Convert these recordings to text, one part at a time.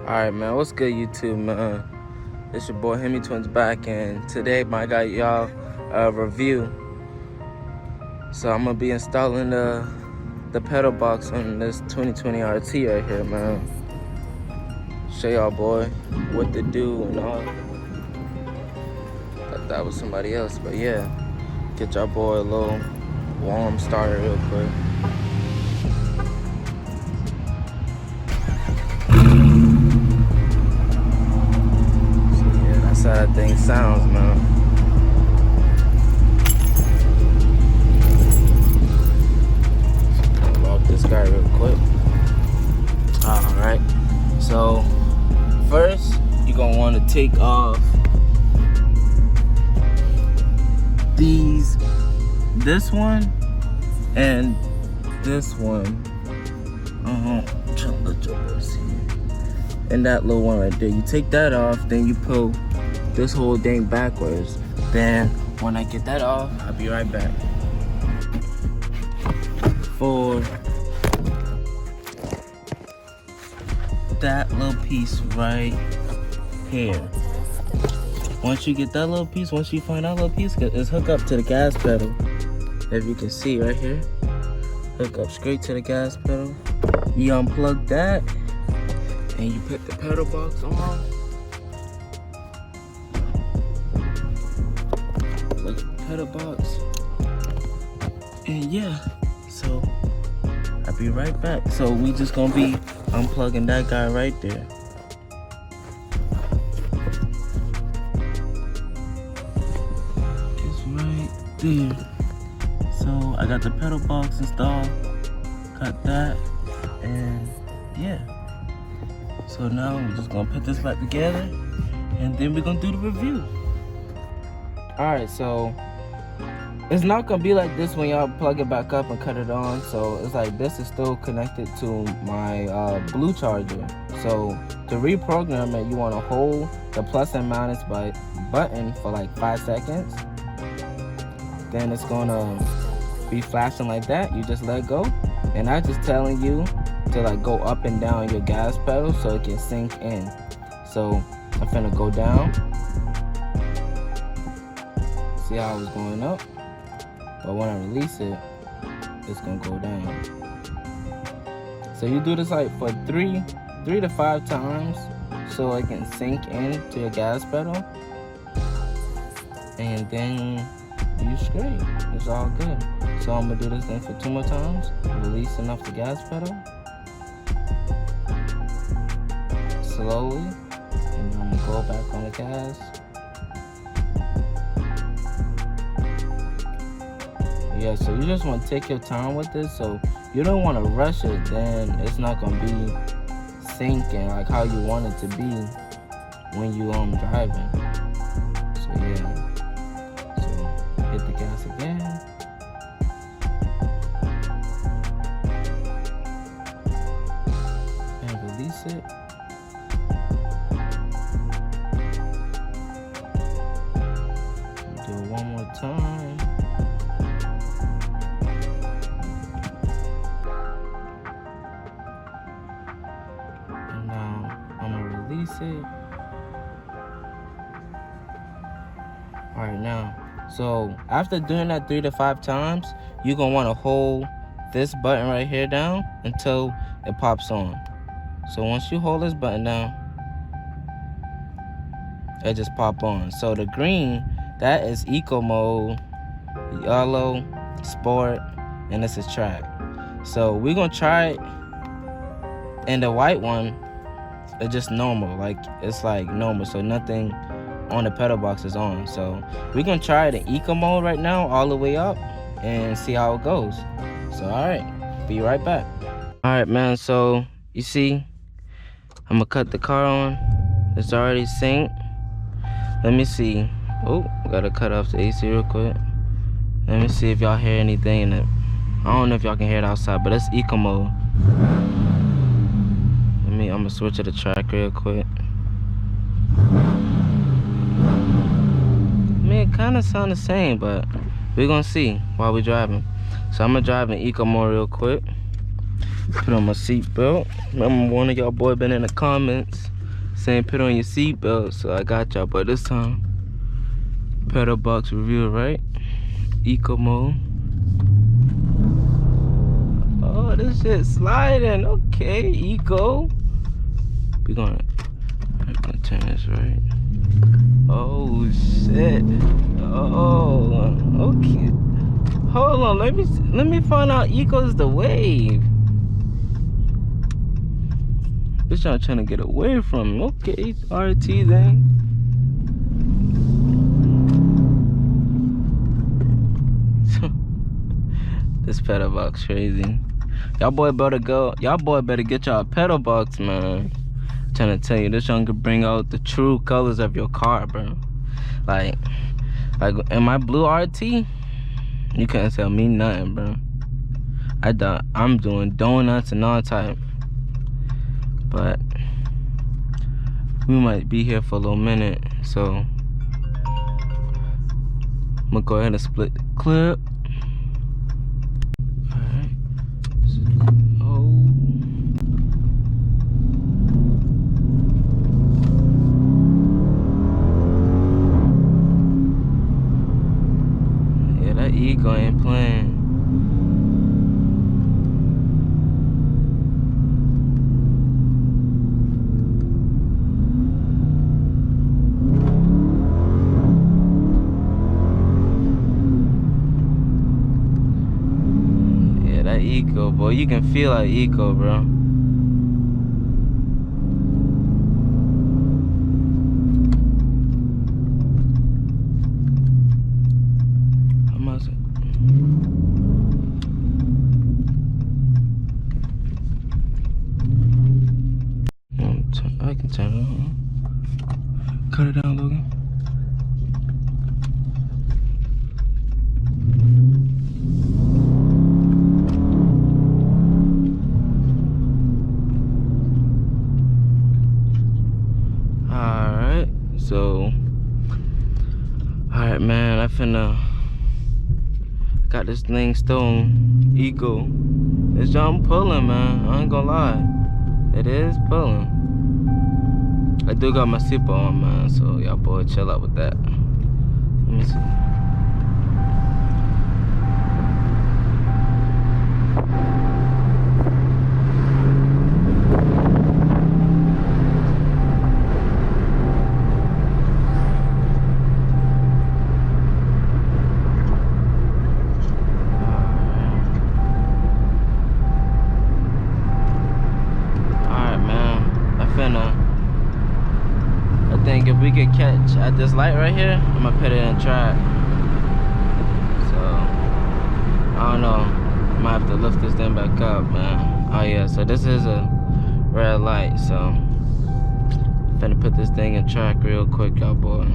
Alright, man, what's good, YouTube, man? It's your boy Hemi Twins back, and today I got y'all a review. So I'm gonna be installing the pedal box on this 2020 RT right here, man. Show y'all, boy, what to do and all. Thought that was somebody else, but yeah. Get y'all boy a little warm starter real quick. That's how that thing sounds, man. Lock this guy real quick. Alright, so first you're gonna want to take off this one and this one. And that little one right there. You take that off, then you pull this whole thing backwards. Then when I get that off, I'll be right back. For that little piece right here. Once you get that little piece, once you find that little piece, it's hooked up to the gas pedal. If you can see right here, hook up straight to the gas pedal. You unplug that, and you put the pedal box on. Plug the pedal box. And yeah, so I'll be right back. So we just gonna be unplugging that guy right there. It's right there. So I got the pedal box installed. Cut that, and yeah. So now we're just gonna put this back together, and then we're gonna do the review. Alright, so it's not gonna be like this when y'all plug it back up and cut it on. So it's like this is still connected to my blue charger. So to reprogram it, you wanna hold the plus and minus button for like 5 seconds. Then it's gonna be flashing like that. You just let go, and I'm just telling you to like go up and down your gas pedal so it can sink in. So I'm finna go down. See how it's going up? But when I release it, it's gonna go down. So you do this like for three to 5 times so it can sink into your gas pedal. And then you straight. It's all good. So I'm gonna do this thing for 2 more times. Releasing off the gas pedal. Slowly, and I'm gonna go back on the gas. Yeah, so you just want to take your time with this. So you don't want to rush it, then it's not gonna be sinking like how you want it to be when you driving. So yeah, so hit the gas again. And release it. Do it one more time. And now I'm gonna release it. Alright, now, so after doing that 3 to 5 times, you're gonna wanna hold this button right here down until it pops on. So once you hold this button down, it just pop on. So the green, that is eco mode, yellow, sport, and this is track. So we're gonna try it, and the white one is just normal, like it's like normal, so nothing on the pedal box is on. So we're gonna try it in eco mode right now, all the way up, and see how it goes. So alright, be right back. Alright, man, so you see, I'm gonna cut the car on. It's already synced. Let me see. Oh, gotta cut off the AC real quick. Let me see if y'all hear anything in it. I don't know if y'all can hear it outside, but it's eco mode. I'm gonna switch to the track real quick. I mean, it kinda sound the same, but we're gonna see while we're driving. So I'm gonna drive in eco mode real quick. Put on my seatbelt. Remember, one of y'all boy been in the comments saying put on your seatbelt, so I got y'all. But this time, pedal box review, right? Eco mode. Oh, this shit sliding. Okay, eco. I'm gonna turn this right. Oh shit. Oh, okay. Hold on, let me find out eco is the wave. Bitch, I'm trying to get away from him. Okay, RT then. This pedal box crazy. Y'all boy better get y'all a pedal box, man. I'm trying to tell you, this one could bring out the true colors of your car, bro. Like in my blue RT, you couldn't tell me nothing, bro. I'm doing donuts and all type. But we might be here for a little minute, so I'm gonna go ahead and split the clip. Alright. Oh. Yeah, that ego ain't playing. Eco, boy, you can feel like eco, bro. I can turn it on. Cut it down, Logan. So, alright, man, I finna got this thing stolen. Eco. This jump pulling, man. I ain't gonna lie. It is pulling. I do got my seatbelt on, man, so y'all boy chill out with that. Let me see. I think if we could catch at this light right here, I'm gonna put it in track. So I don't know, I might have to lift this thing back up, man. Oh yeah, so this is a red light, so I'm finna put this thing in track real quick, y'all boy.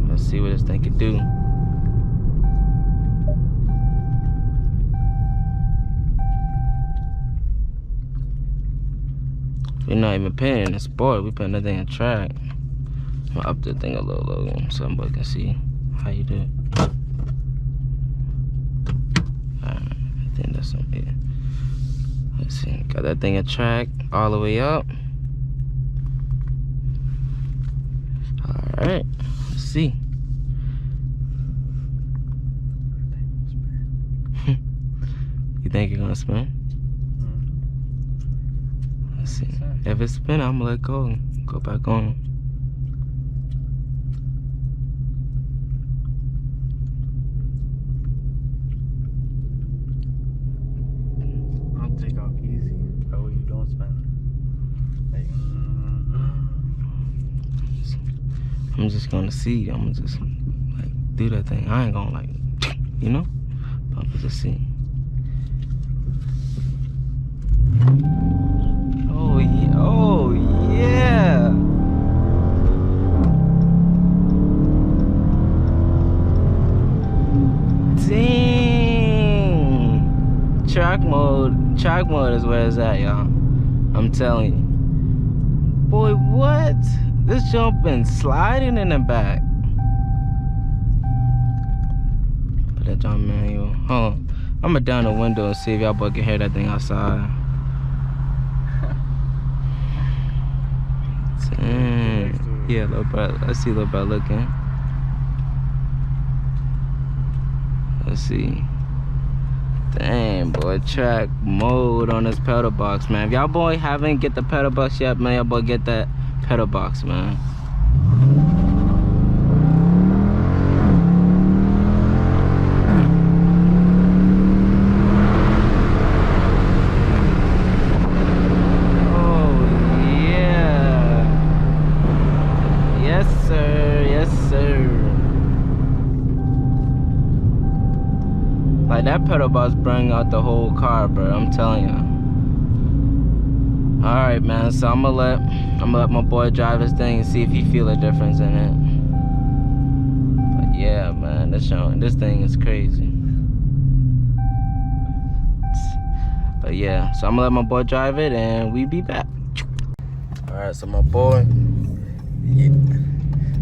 Let's see what this thing can do. We're not even putting in sport, we putting that thing in track. I'm gonna up the thing a little lower so somebody can see how you do it. Alright, I think that's something. Yeah. Let's see, got that thing in track all the way up. Alright, let's see. You think you're gonna spin? Let's see. If it's spinning, I'm gonna let go. Go back on. I'll take off easy. That way you don't spin. Like, I'm just gonna see. I'm gonna just like do that thing. I ain't gonna like, you know? But I'm just see. Oh yeah! Oh yeah! Dang! Track mode is where it's at, y'all. I'm telling you. Boy, what? This jump been sliding in the back. Put that jump manual. Hold on. I'm gonna down the window and see if y'all boy can hear that thing outside. Yeah, little bro. I see little bro looking. Let's see. Dang, boy, track mode on this pedal box, man. If y'all boy haven't get the pedal box yet, man, y'all boy get that pedal box, man. Like, that pedal box bring out the whole car, bro. I'm telling you. All right, man. So I'm gonna let my boy drive his thing and see if he feel a difference in it. But yeah, man, this thing is crazy. But yeah, so I'm gonna let my boy drive it and we be back. All right, so my boy, yeah,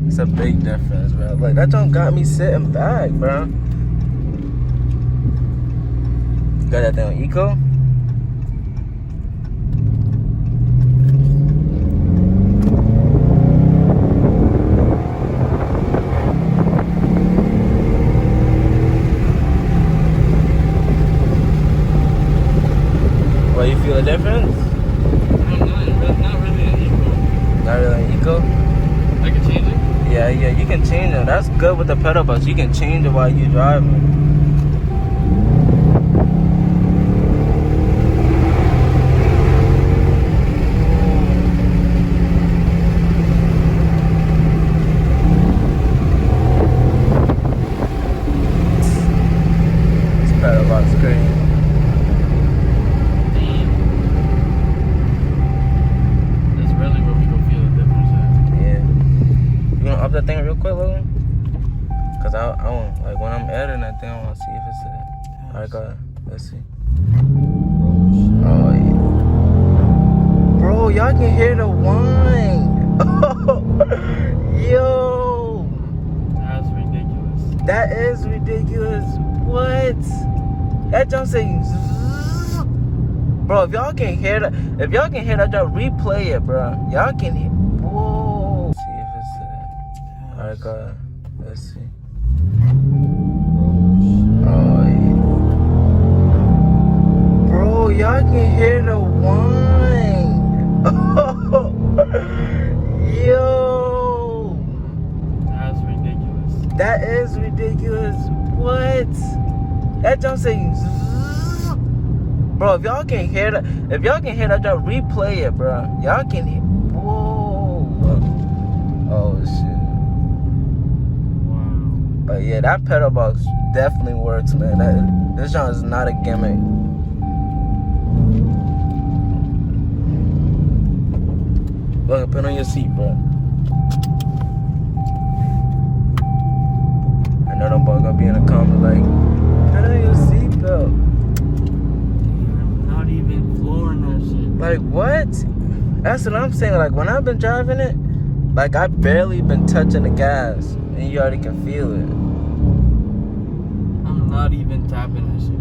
it's a big difference, bro. Like, that junk got me sitting back, bro. Got that thing on eco. Well, you feel a difference? Not really an eco. Not really an eco? I can change it? Yeah, you can change it. That's good with the pedal box. You can change it while you driving. That thing real quick, Logan? Cause I want, like, when I'm editing that thing, I want to see if it's a... Alright, go ahead. Let's see. Oh, yeah. Bro, y'all can hear the whine. Yo. That's ridiculous. That is ridiculous. What? That jump say... Bro, if y'all can hear that, jump, replay it, bro. Y'all can hear... Whoa. See if it's a... Alright, go ahead. Let's see. Oh, yeah. Bro, y'all can hear the whine. Yo. That's ridiculous. That is ridiculous. What? That jump say... Bro, if y'all can hear that, jump, replay it, bro. Y'all can hear... Whoa. Oh, shit. But yeah, that pedal box definitely works, man. This junk is not a gimmick. Look, put on your seat, bro. I know them boys gonna be in the comments like, put on your seatbelt. I'm not even flooring that shit. Like, what? That's what I'm saying. Like, when I've been driving it, like, I barely been touching the gas. And you already can feel it. I'm not even tapping that shit.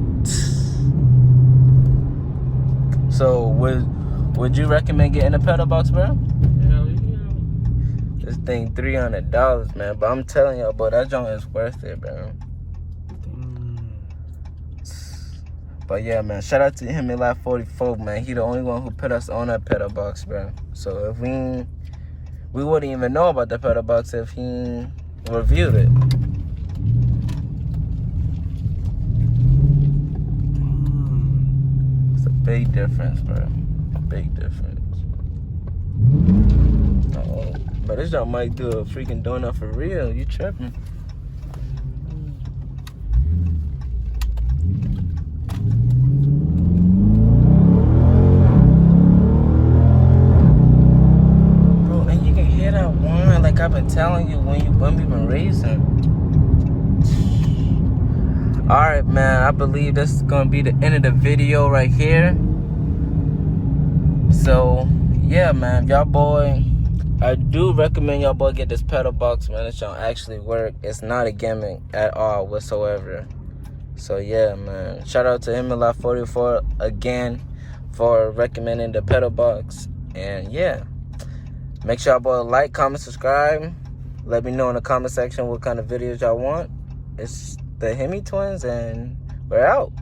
So would you recommend getting a pedal box, bro? Hell yeah. This thing $300, man. But I'm telling y'all, bro, that junk is worth it, bro. But yeah, man, shout out to Hemi Live 44, man. He the only one who put us on that pedal box, bro. So if we wouldn't even know about the pedal box if he reviewed it. It's a big difference, bro. A big difference. But this junk might do a freaking donut for real. You tripping? Bro, and you can hear that whine like I've been telling you when we've been racing. Alright, man, I believe this is gonna be the end of the video right here. So yeah, man, y'all boy, I do recommend y'all boy get this pedal box, man. This don't actually work. It's not a gimmick at all whatsoever. So yeah, man, shout out to Hemi 44 again for recommending the pedal box. And yeah, Make sure y'all boys like, comment, subscribe. Let me know in the comment section what kind of videos y'all want. It's the Hemi twins, and we're out.